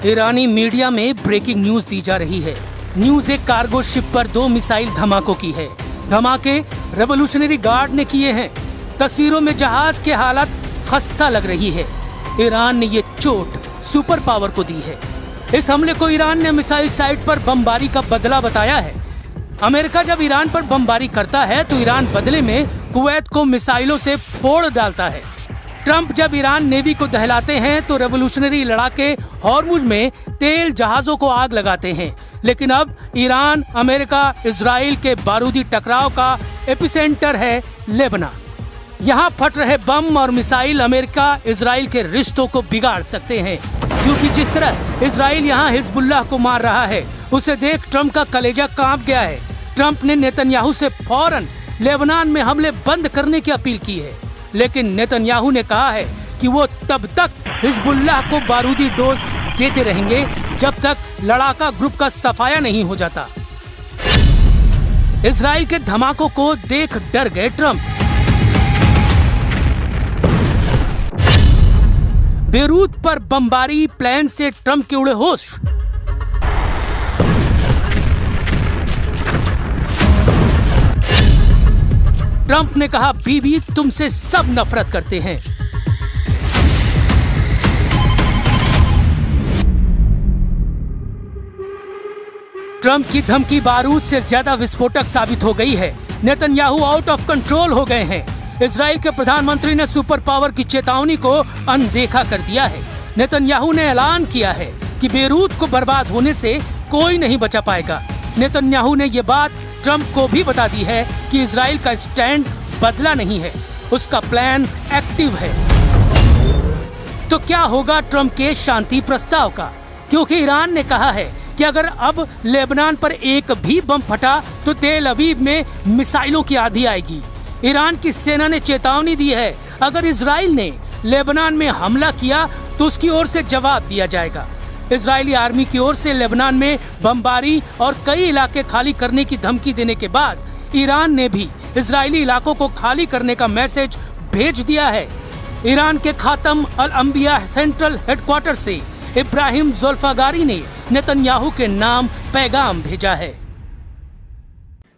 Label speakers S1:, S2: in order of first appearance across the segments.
S1: ईरानी media में breaking news दी जा रही है। न्यूज एक कार्गो शिप पर 2 मिसाइल धमाकों की है। धमाके रेवोल्यूशनरी गार्ड ने किए हैं। तस्वीरों में जहाज की हालत खस्ता लग रही है। ईरान ने ये चोट सुपर पावर को दी है। इस हमले को ईरान ने मिसाइल साइट पर बमबारी का बदला बताया है। अमेरिका जब ईरान पर बमबारी करता है तो ईरान बदले में कुवैत को मिसाइलों से फोड़ डालता है। ट्रंप जब ईरान नेवी को दहलाते हैं तो रेवोल्यूशनरी लड़ाके हॉर्मुज में तेल जहाजों को आग लगाते हैं। लेकिन अब ईरान, अमेरिका, इजराइल के बारूदी टकराव का एपिसेंटर है लेबनान। यहाँ फट रहे बम और मिसाइल अमेरिका इजराइल के रिश्तों को बिगाड़ सकते हैं, क्योंकि जिस तरह इजराइल यहाँ हिजबुल्लाह को मार रहा है उसे देख ट्रंप का कलेजा कांप गया है। ट्रंप ने नेतन्याहू से फौरन लेबनान में हमले बंद करने की अपील की है, लेकिन नेतन्याहू ने कहा है कि वो तब तक हिजबुल्लाह को बारूदी डोज देते रहेंगे जब तक लड़ाका ग्रुप का सफाया नहीं हो जाता। इजराइल के धमाकों को देख डर गए ट्रंप। बेरूत पर बमबारी, प्लेन से ट्रंप के उड़े होश। ट्रंप ने कहा, बीबी तुमसे सब नफरत करते हैं। ट्रंप की धमकी बारूद से ज्यादा विस्फोटक साबित हो गई है। नेतन्याहू आउट ऑफ कंट्रोल हो गए हैं। इजराइल के प्रधानमंत्री ने सुपर पावर की चेतावनी को अनदेखा कर दिया है। नेतन्याहू ने ऐलान किया है कि बेरूत को बर्बाद होने से कोई नहीं बचा पाएगा। नेतन्याहू ने ये बात ट्रंप को भी बता दी है कि इजराइल का स्टैंड बदला नहीं है, उसका प्लान एक्टिव है। तो क्या होगा ट्रंप के शांति प्रस्ताव का? क्योंकि ईरान ने कहा है कि अगर अब लेबनान पर एक भी बम फटा तो तेल अवीव में मिसाइलों की आंधी आएगी। ईरान की सेना ने चेतावनी दी है, अगर इजराइल ने लेबनान में हमला किया तो उसकी ओर से जवाब दिया जाएगा। इजरायली आर्मी की ओर से लेबनान में बमबारी और कई इलाके खाली करने की धमकी देने के बाद ईरान ने भी इजरायली इलाकों को खाली करने का मैसेज भेज दिया है। ईरान के खातम अल अंबिया सेंट्रल हेडक्वार्टर से इब्राहिम ज़ुल्फ़ागारी ने नेतन्याहू के नाम पैगाम भेजा है।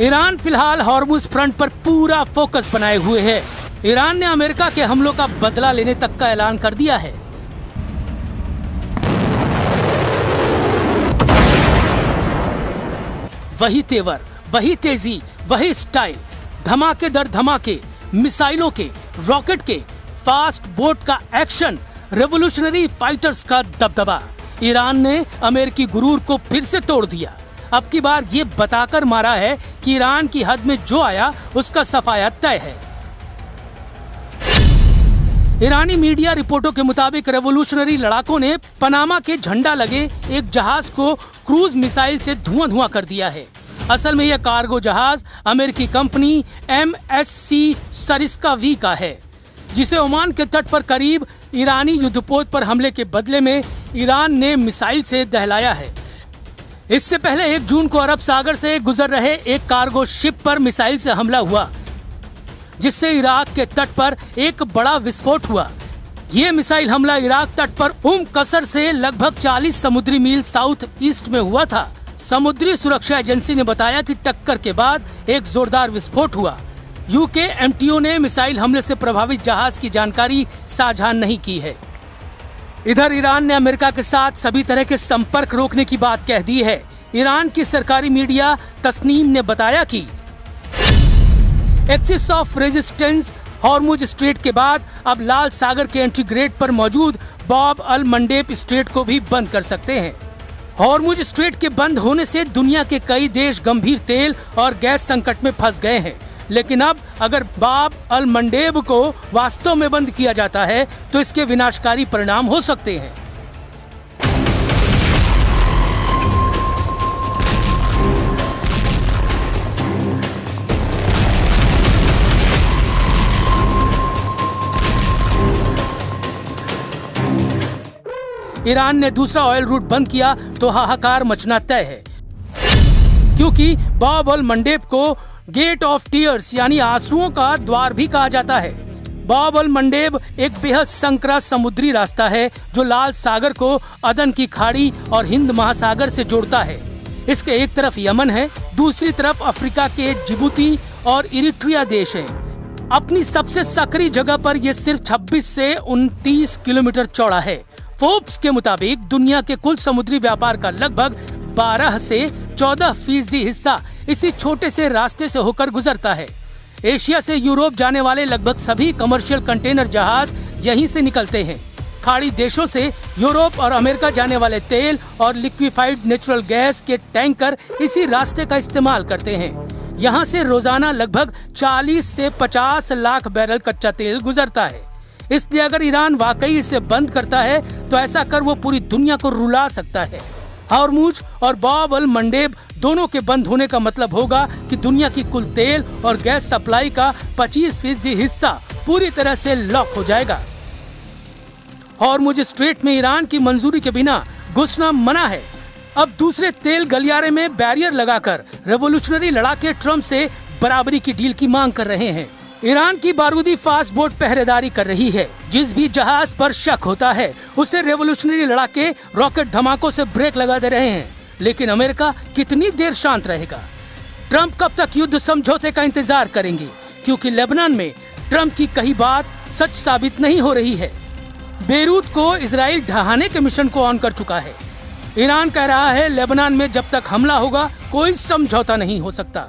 S1: ईरान फिलहाल हॉर्मुज फ्रंट पर पूरा फोकस बनाए हुए है। ईरान ने अमेरिका के हमलों का बदला लेने तक का ऐलान कर दिया है। वही तेवर, वही तेजी, वही स्टाइल, धमाके दर धमाके, मिसाइलों के, रॉकेट के, फास्ट बोट का एक्शन, रेवोल्यूशनरी फाइटर्स का दबदबा। ईरान ने अमेरिकी गुरूर को फिर से तोड़ दिया। अब की बार ये बताकर मारा है कि ईरान की हद में जो आया उसका सफाया तय है। ईरानी मीडिया रिपोर्टों के मुताबिक रेवोल्यूशनरी लड़ाकों ने पनामा के झंडा लगे एक जहाज को क्रूज मिसाइल से धुआं कर दिया है। असल में यह कार्गो जहाज अमेरिकी कंपनी MSC सरिस्का V का है, जिसे ओमान के तट पर करीब ईरानी युद्धपोत पर हमले के बदले में ईरान ने मिसाइल से दहलाया है। इससे पहले 1 जून को अरब सागर से गुजर रहे एक कार्गो शिप पर मिसाइल से हमला हुआ, जिससे इराक के तट पर एक बड़ा विस्फोट हुआ। ये मिसाइल हमला इराक तट पर कसर से लगभग 40 समुद्री मील साउथ ईस्ट में हुआ था। समुद्री सुरक्षा एजेंसी ने बताया कि टक्कर के बाद एक जोरदार विस्फोट हुआ। यूके MTO ने मिसाइल हमले से प्रभावित जहाज की जानकारी साझा नहीं की है। इधर ईरान ने अमेरिका के साथ सभी तरह के संपर्क रोकने की बात कह दी है। ईरान की सरकारी मीडिया तस्नीम ने बताया कि axis of resistance Hormuz strait के बाद अब लाल सागर के एंट्री गेट पर मौजूद बाब अल मंडेब स्ट्रेट को भी बंद कर सकते हैं। हॉर्मुज स्ट्रेट के बंद होने से दुनिया के कई देश गंभीर तेल और गैस संकट में फंस गए हैं। लेकिन अब अगर बाब अल मंडेब को वास्तव में बंद किया जाता है तो इसके विनाशकारी परिणाम हो सकते हैं। ईरान ने दूसरा ऑयल रूट बंद किया तो हाहाकार मचना तय है, क्योंकि बाब अल मंडेब को गेट ऑफ टीयर्स यानी आंसुओं का द्वार भी कहा जाता है। बाब अल मंडेब एक बेहद संकरा समुद्री रास्ता है जो लाल सागर को अदन की खाड़ी और हिंद महासागर से जोड़ता है। इसके एक तरफ यमन है, दूसरी तरफ अफ्रीका के जिबूती और इरिट्रिया देश हैं। अपनी सबसे सकरी जगह पर यह सिर्फ 26 से 29 किलोमीटर चौड़ा है। फोर्ब्स के मुताबिक दुनिया के कुल समुद्री व्यापार का लगभग 12 से 14% हिस्सा इसी छोटे से रास्ते से होकर गुजरता है। एशिया से यूरोप जाने वाले लगभग सभी कमर्शियल कंटेनर जहाज यहीं से निकलते हैं। खाड़ी देशों से यूरोप और अमेरिका जाने वाले तेल और लिक्विफाइड नेचुरल गैस के टैंकर इसी रास्ते का इस्तेमाल करते हैं। यहाँ से रोजाना लगभग 40 से 50 लाख बैरल कच्चा तेल गुजरता है। इसलिए अगर ईरान वाकई इसे बंद करता है तो ऐसा कर वो पूरी दुनिया को रुला सकता है। हॉर्मुज और बाब अल मंडेब दोनों के बंद होने का मतलब होगा कि दुनिया की कुल तेल और गैस सप्लाई का 25% हिस्सा पूरी तरह से लॉक हो जाएगा। हॉर्मुज स्ट्रेट में ईरान की मंजूरी के बिना घुसना मना है। अब दूसरे तेल गलियारे में बैरियर लगाकर रेवोल्यूशनरी लड़ाके ट्रम्प से बराबरी की डील की मांग कर रहे हैं। ईरान की बारूदी फास्ट बोट पहरेदारी कर रही है। जिस भी जहाज पर शक होता है उसे रेवोल्यूशनरी लड़ाके रॉकेट धमाकों से ब्रेक लगा दे रहे हैं। लेकिन अमेरिका कितनी देर शांत रहेगा? ट्रम्प कब तक युद्ध समझौते का इंतजार करेंगे? क्योंकि लेबनान में ट्रम्प की कही बात सच साबित नहीं हो रही है। बेरूत को इजराइल ढहाने के मिशन को ऑन कर चुका है। ईरान कह रहा है लेबनान में जब तक हमला होगा कोई समझौता नहीं हो सकता।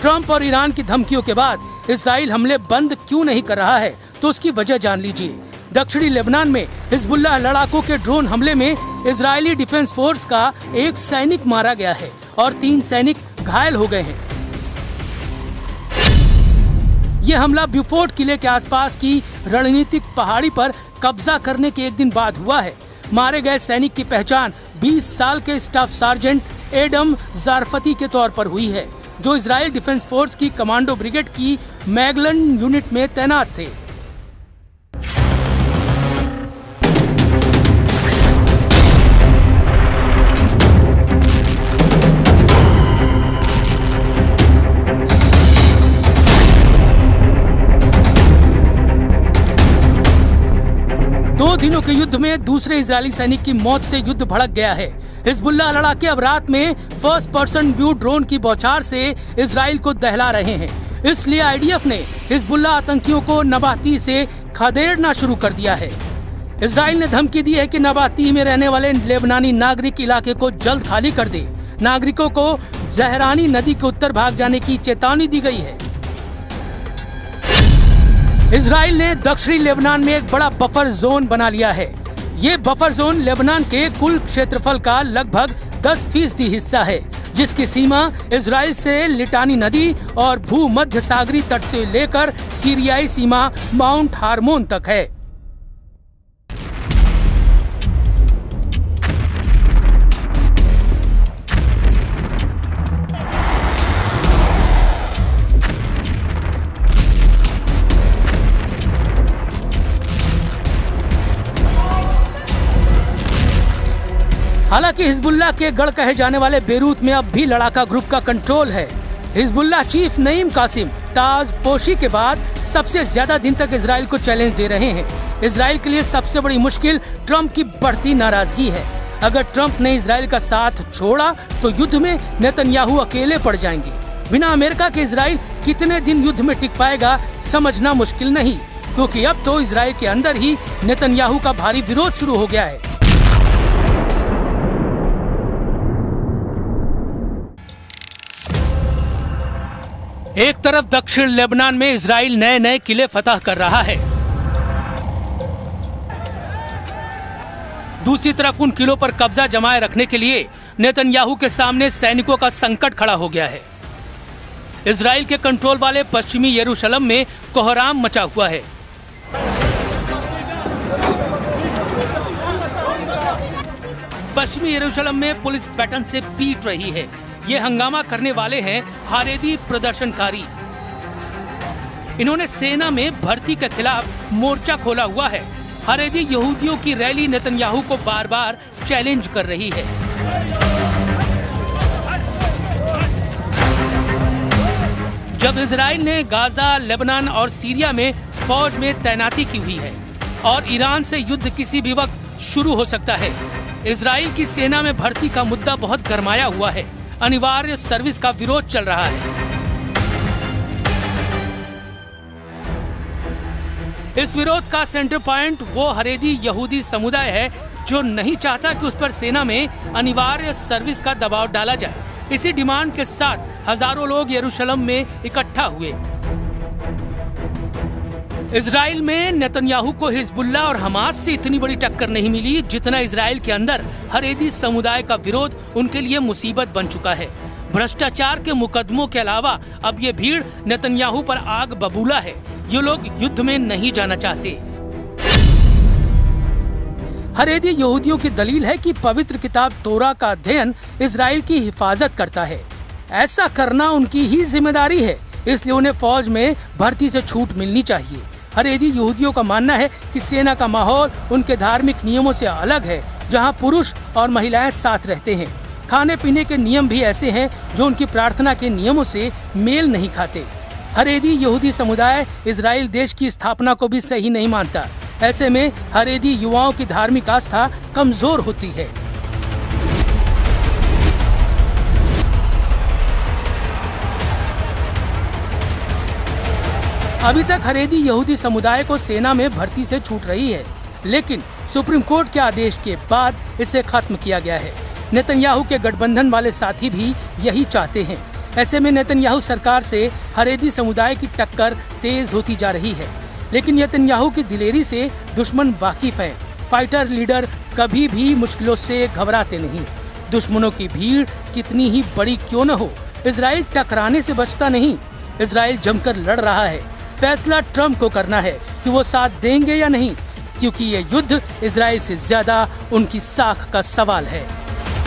S1: ट्रम्प और ईरान की धमकियों के बाद इजराइल हमले बंद क्यों नहीं कर रहा है तो उसकी वजह जान लीजिए। दक्षिणी लेबनान में हिजबुल्लाह लड़ाकों के ड्रोन हमले में इजरायली डिफेंस फोर्स का एक सैनिक मारा गया है और 3 सैनिक घायल हो गए हैं। ये हमला ब्यूफोर्ट किले के आसपास की रणनीतिक पहाड़ी पर कब्जा करने के एक दिन बाद हुआ है। मारे गए सैनिक की पहचान 20 साल के स्टाफ सार्जेंट एडम जारफती के तौर पर हुई है, जो इजराइल डिफेंस फोर्स की कमांडो ब्रिगेड की मैगलन यूनिट में तैनात थे। दो दिनों के युद्ध में दूसरे इजरायली सैनिक की मौत से युद्ध भड़क गया है। हिजबुल्लाह लड़ाके अब रात में फर्स्ट पर्सन व्यू ड्रोन की बौछार से इजराइल को दहला रहे हैं। इसलिए आईडीएफ ने हिजबुल्लाह आतंकियों को नबाती से खदेड़ना शुरू कर दिया है। इजराइल ने धमकी दी है कि नबाती में रहने वाले लेबनानी नागरिक इलाके को जल्द खाली कर दे। नागरिकों को जहरानी नदी के उत्तर भाग जाने की चेतावनी दी गई है। इजराइल ने दक्षिणी लेबनान में एक बड़ा बफर जोन बना लिया है। ये बफर जोन लेबनान के कुल क्षेत्रफल का लगभग 10% हिस्सा है, जिसकी सीमा इजराइल से लिटानी नदी और भूमध्य सागरीय तट से लेकर सीरियाई सीमा माउंट हार्मोन तक है। हालांकि हिजबुल्लाह के गढ़ कहे जाने वाले बेरूत में अब भी लड़ाका ग्रुप का कंट्रोल है। हिजबुल्लाह चीफ नईम कासिम ताज पोशी के बाद सबसे ज्यादा दिन तक इजराइल को चैलेंज दे रहे हैं। इजराइल के लिए सबसे बड़ी मुश्किल ट्रम्प की बढ़ती नाराजगी है। अगर ट्रम्प ने इजराइल का साथ छोड़ा तो युद्ध में नेतन्याहू अकेले पड़ जाएंगे। बिना अमेरिका के इजराइल कितने दिन युद्ध में टिक पाएगा समझना मुश्किल नहीं, क्योंकि अब तो इजराइल के अंदर ही नेतन्याहू का भारी विरोध शुरू हो गया है। एक तरफ दक्षिण लेबनान में इजराइल नए नए किले फतह कर रहा है, दूसरी तरफ उन किलों पर कब्जा जमाए रखने के लिए नेतन्याहू के सामने सैनिकों का संकट खड़ा हो गया है। इजराइल के कंट्रोल वाले पश्चिमी यरूशलेम में कोहराम मचा हुआ है। पश्चिमी यरूशलेम में पुलिस बैटन से पीट रही है। ये हंगामा करने वाले हैं हारेदी प्रदर्शनकारी। इन्होंने सेना में भर्ती के खिलाफ मोर्चा खोला हुआ है। हारेदी यहूदियों की रैली नेतन्याहू को बार बार चैलेंज कर रही है। जब इजराइल ने गाजा, लेबनान और सीरिया में फौज में तैनाती की हुई है और ईरान से युद्ध किसी भी वक्त शुरू हो सकता है। इजराइल की सेना में भर्ती का मुद्दा बहुत गरमाया हुआ है। अनिवार्य सर्विस का विरोध चल रहा है। इस विरोध का सेंटर पॉइंट वो हारेदी यहूदी समुदाय है जो नहीं चाहता कि उस पर सेना में अनिवार्य सर्विस का दबाव डाला जाए। इसी डिमांड के साथ हजारों लोग यरूशलेम में इकट्ठा हुए। इजराइल में नेतन्याहू को हिजबुल्लाह और हमास से इतनी बड़ी टक्कर नहीं मिली जितना इजराइल के अंदर हारेदी समुदाय का विरोध उनके लिए मुसीबत बन चुका है। भ्रष्टाचार के मुकदमों के अलावा अब ये भीड़ नेतन्याहू पर आग बबूला है। ये लोग युद्ध में नहीं जाना चाहते। हारेदी यहूदियों की दलील है कि पवित्र किताब तोरा का अध्ययन इजराइल की हिफाजत करता है। ऐसा करना उनकी ही जिम्मेदारी है, इसलिए उन्हें फौज में भर्ती से छूट मिलनी चाहिए। हारेदी यहूदियों का मानना है कि सेना का माहौल उनके धार्मिक नियमों से अलग है, जहां पुरुष और महिलाएं साथ रहते हैं। खाने पीने के नियम भी ऐसे हैं जो उनकी प्रार्थना के नियमों से मेल नहीं खाते। हारेदी यहूदी समुदाय इजराइल देश की स्थापना को भी सही नहीं मानता। ऐसे में हारेदी युवाओं की धार्मिक आस्था कमजोर होती है। अभी तक हारेदी यहूदी समुदाय को सेना में भर्ती से छूट रही है, लेकिन सुप्रीम कोर्ट के आदेश के बाद इसे खत्म किया गया है। नेतन्याहू के गठबंधन वाले साथी भी यही चाहते हैं। ऐसे में नेतन्याहू सरकार से हारेदी समुदाय की टक्कर तेज होती जा रही है, लेकिन नेतन्याहू की दिलेरी से दुश्मन वाकिफ है। फाइटर लीडर कभी भी मुश्किलों से घबराते नहीं। दुश्मनों की भीड़ कितनी ही बड़ी क्यों न हो, इजराइल टकराने से बचता नहीं। इजराइल जमकर लड़ रहा है। फैसला ट्रम्प को करना है कि वो साथ देंगे या नहीं, क्योंकि ये युद्ध इजराइल से ज्यादा उनकी साख का सवाल है।